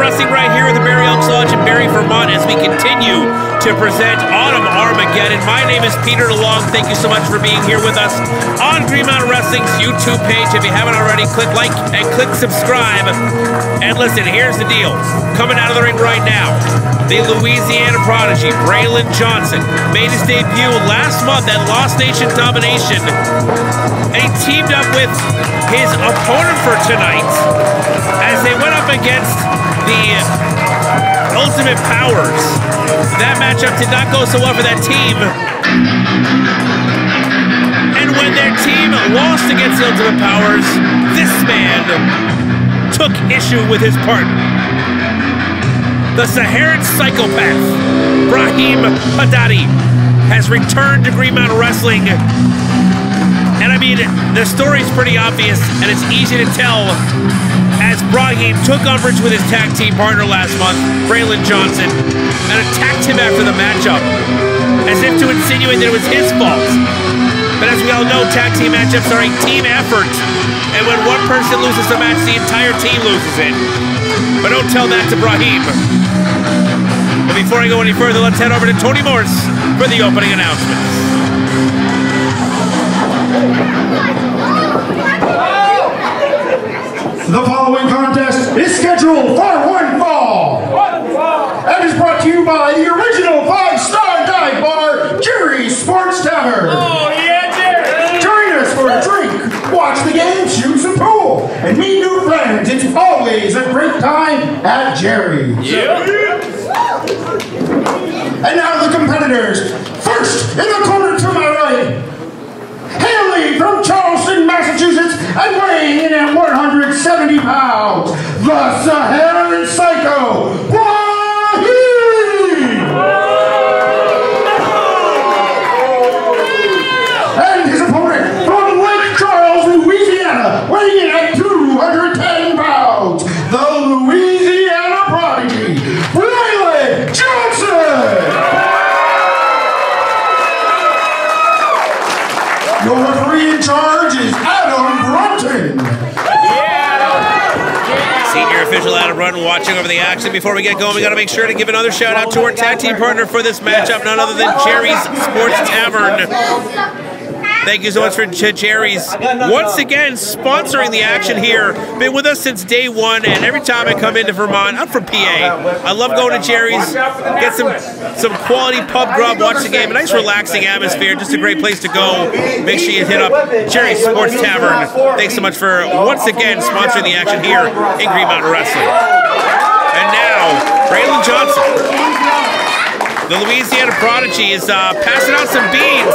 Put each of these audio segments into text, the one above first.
Wrestling right here at the Barre Elks Lodge in Barre, Vermont as we continue to present Autumn Armageddon. My name is Peter DeLonge. Thank you so much for being here with us on Green Mountain Wrestling's YouTube page. If you haven't already, click like and click subscribe. And listen, here's the deal. Coming out of the ring right now, the Louisiana Prodigy, Braylon Johnson, made his debut last month at Lost Nation Domination. And he teamed up with his opponent for tonight as they went up against the Ultimate Powers. That matchup did not go so well for that team. And when their team lost against the Ultimate Powers, this man took issue with his partner. The Saharan Psychopath, Brahim Haddadi, has returned to Green Mountain Wrestling. And I mean, the story's pretty obvious, and it's easy to tell as Brahim took umbrage with his tag team partner last month, Braylon Johnson, and attacked him after the matchup, as if to insinuate that it was his fault. But as we all know, tag team matchups are a team effort, and when one person loses the match, the entire team loses it. But don't tell that to Brahim. But before I go any further, let's head over to Tony Morse for the opening announcements. The following contest is scheduled for one fall and is brought to you by the original 5-star dive bar, Jerry's Sports Tavern. Oh yeah, Jerry! Join us for a drink, watch the game, shoot some pool, and meet new friends. It's always a great time at Jerry's. Yep. And now the competitors. First, in the corner to my right, hailing from Charleston, Massachusetts, and weighing in at 170 pounds, the Saharan Psycho, Brahim! And his opponent from Lake Charles, Louisiana, weighing in at 210 pounds, the Louisiana Prodigy, Braylon Johnson! Your referee in charge is Adam Brunton. Senior official Adam Brunton watching over the action. Before we get going, we got to make sure to give another shout out to our tag team partner for this matchup, none other than Jerry's Sports Tavern. Thank you so much for Jerry's once again sponsoring the action here. Been with us since day one, and every time I come into Vermont, I'm from PA. I love going to Jerry's, get some quality pub grub, watch the game, a nice relaxing atmosphere, just a great place to go. Make sure you hit up Jerry's Sports Tavern. Thanks so much for once again sponsoring the action here in Green Mountain Wrestling. And now, Braylon Johnson, the Louisiana Prodigy, is passing out some beans.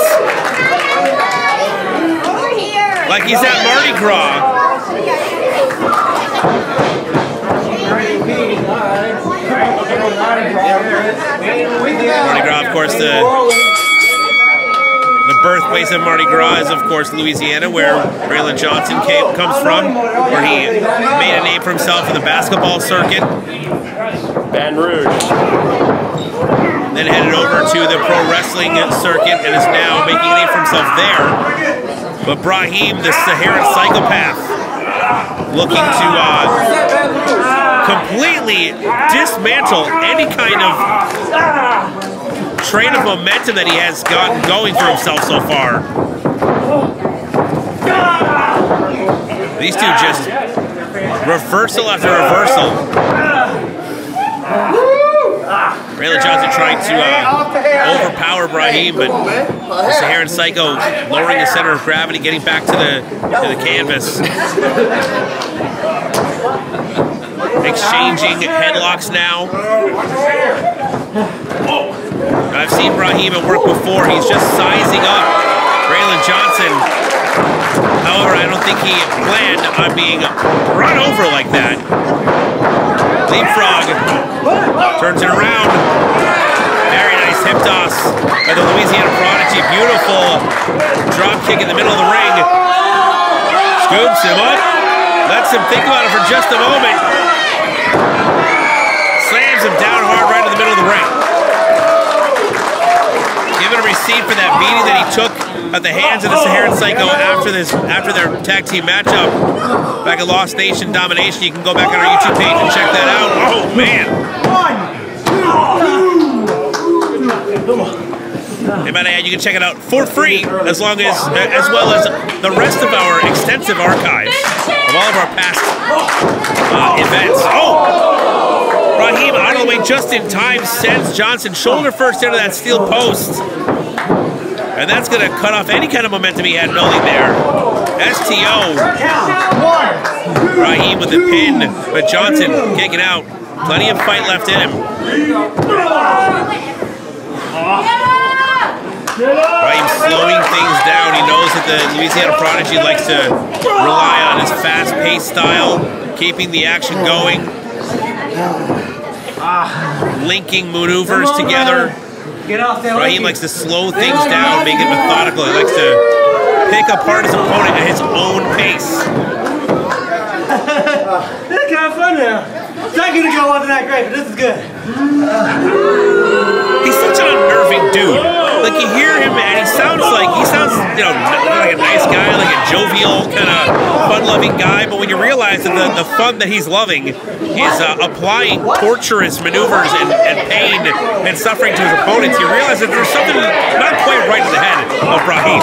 Like he's at Mardi Gras. Mardi Gras, of course, the birthplace of Mardi Gras is, of course, Louisiana, where Braylon Johnson comes from, where he made a name for himself in the basketball circuit. Baton Rouge. Then headed over to the pro wrestling circuit and is now making a name for himself there. But Brahim, the Saharan Psychopath, looking to completely dismantle any kind of train of momentum that he has gotten going for himself so far. These two just reversal after reversal. Braylon Johnson trying to overpower Brahim, but the Saharan Psycho lowering the center of gravity, getting back to the canvas. Exchanging headlocks now. I've seen Brahim at work before. He's just sizing up Braylon Johnson. However, I don't think he planned on being run over like that. Leapfrog. Turns it around. Very nice hip toss by the Louisiana Prodigy. Beautiful drop kick in the middle of the ring. Scoops him up. Lets him think about it for just a moment. Slams him down hard right in the middle of the ring. Giving a receipt for that beating that he took at the hands of the Saharan Psycho after their tag team matchup back at Lost Nation Domination. You can go back on our YouTube page and check that out. Oh, Man. Hey, might I add, you can check it out for free as well as the rest of our extensive archives of all of our past events. Oh! Brahim out of the way just in time, sends Johnson shoulder first into that steel post. And that's going to cut off any kind of momentum he had building there. STO. Brahim with the pin, but Johnson kicking out. Plenty of fight left in him. Brahim slowing things down. He knows that the Louisiana Prodigy likes to rely on his fast-paced style, keeping the action going, linking maneuvers together. Brahim likes to slow things down, make it methodical. He likes to pick apart his opponent at his own pace. This is kind of fun now. It's not going to go wasn't that great, but this is good. He's such an unnerving dude. Like, you hear him and he sounds, you know, like a nice guy, like a jovial, kind of fun-loving guy, but when you realize that the fun that he's loving is applying torturous maneuvers and pain and suffering to his opponents, you realize that there's something not quite right in the head of Brahim.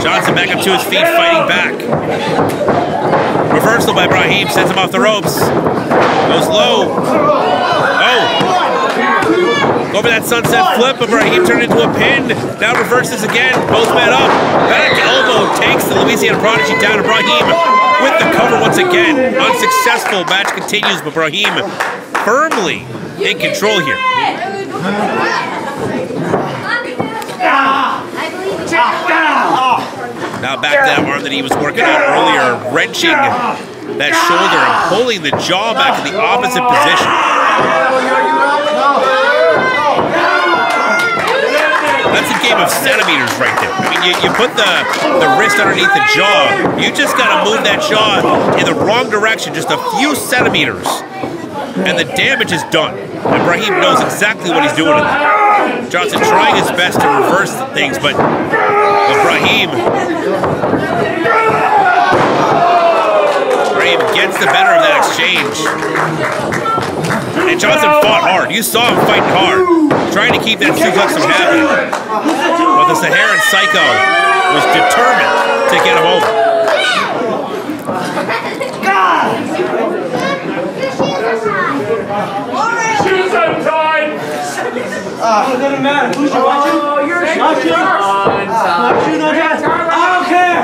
Johnson back up to his feet, fighting back. Reversal by Brahim, sends him off the ropes. Goes low. Oh! Go for that sunset flip, but Brahim turned into a pin. Now reverses again, both men up. Back elbow takes the Louisiana Prodigy down to Brahim with the cover once again. Unsuccessful, match continues, but Brahim firmly in control here. Now back to that arm that he was working on earlier, wrenching that shoulder and pulling the jaw back to the opposite position. That's a game of centimeters right there. I mean, you put the wrist underneath the jaw, you just got to move that jaw in the wrong direction, just a few centimeters, and the damage is done. And Brahim knows exactly what he's doing. Johnson trying his best to reverse things, but Brahim gets the better of that exchange. And Johnson fought hard. You saw him fighting hard, trying to keep that suplex from happening. But the Saharan Psycho was determined to get him over. Shoes untied! It doesn't matter. Who's watching? You're not you. I don't care.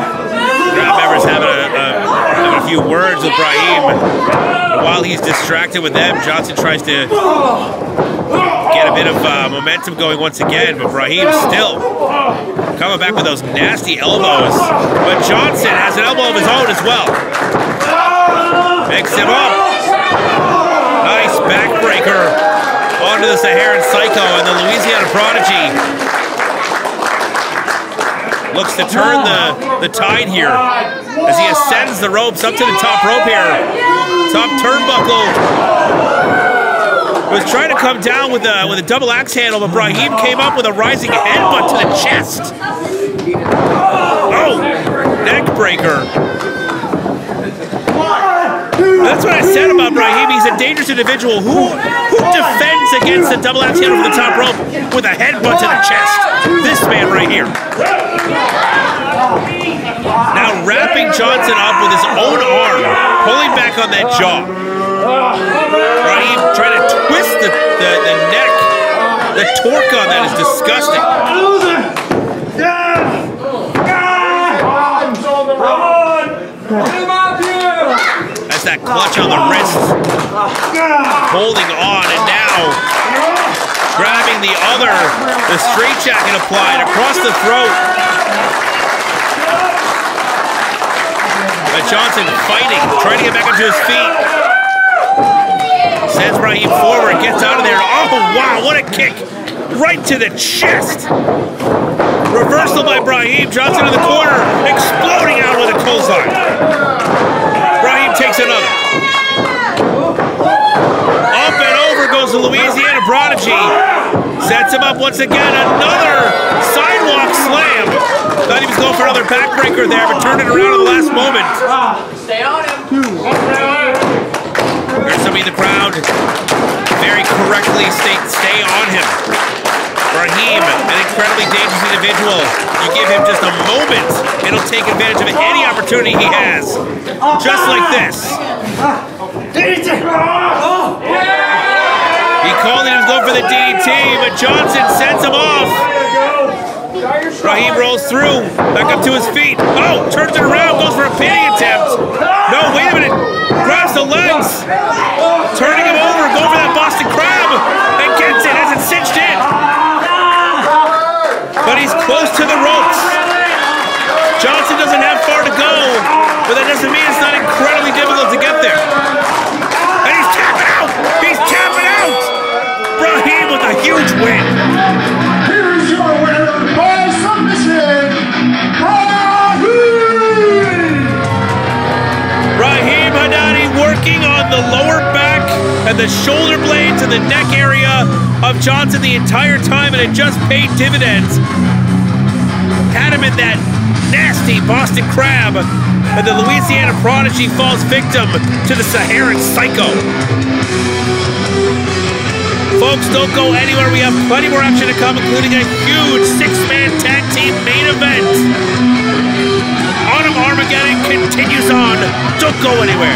Crowd members having a few words with Brahim. And while he's distracted with them, Johnson tries to get a bit of momentum going once again, but Brahim still coming back with those nasty elbows. But Johnson has an elbow of his own as well. Picks him up. Nice backbreaker onto the Saharan Psycho, and the Louisiana Prodigy looks to turn the tide here as he ascends the ropes up to the top rope here. Top turnbuckle. Was trying to come down with a double axe handle, but Brahim came up with a rising headbutt to the chest. Oh, neck breaker. That's what I said about Brahim. He's a dangerous individual. Who defends against a double axe handle from the top rope with a headbutt to the chest? This man right here. Now wrapping Johnson up with his own arm, pulling back on that jaw. Brahim trying to twist the neck. The torque on that is disgusting. That's that clutch on the wrist. Holding on, and now grabbing the straight jacket applied across the throat. But Johnson fighting, trying to get back up to his feet. Sends Brahim forward, gets out of there. Oh, wow, what a kick. Right to the chest. Reversal by Brahim. Johnson in the corner, exploding out with a clothesline. Brahim takes another. Up and over goes the Louisiana Prodigy. Sets him up once again. Another sidewalk slam. Thought he was going for another backbreaker there, but turned it around at the last moment. Stay on him. mean, the crowd very correctly stay on him. Brahim, an incredibly dangerous individual. You give him just a moment, it'll take advantage of any opportunity he has. Just like this. He called it, he was going for the DDT, but Johnson sends him off. Brahim rolls through, back up to his feet. Oh, turns it around, goes for a pinning attempt. No, wait a minute. Grabs the legs. Turning him over, going for that Boston Crab, and gets it as it's cinched in. But he's close to the ropes. Johnson doesn't have far to go, but that doesn't mean it's not incredibly difficult to get there. And he's tapping out! He's tapping out! Brahim with a huge win. Here is your winner by submission, Brahim Haddadi working on the lower back and the shoulder blades and the neck area of Johnson the entire time, and it just paid dividends. Had him in that nasty Boston Crab, and the Louisiana Prodigy falls victim to the Saharan Psycho. Folks, don't go anywhere. We have plenty more action to come, including a huge six-man tag team main event. Armageddon continues on. Don't go anywhere.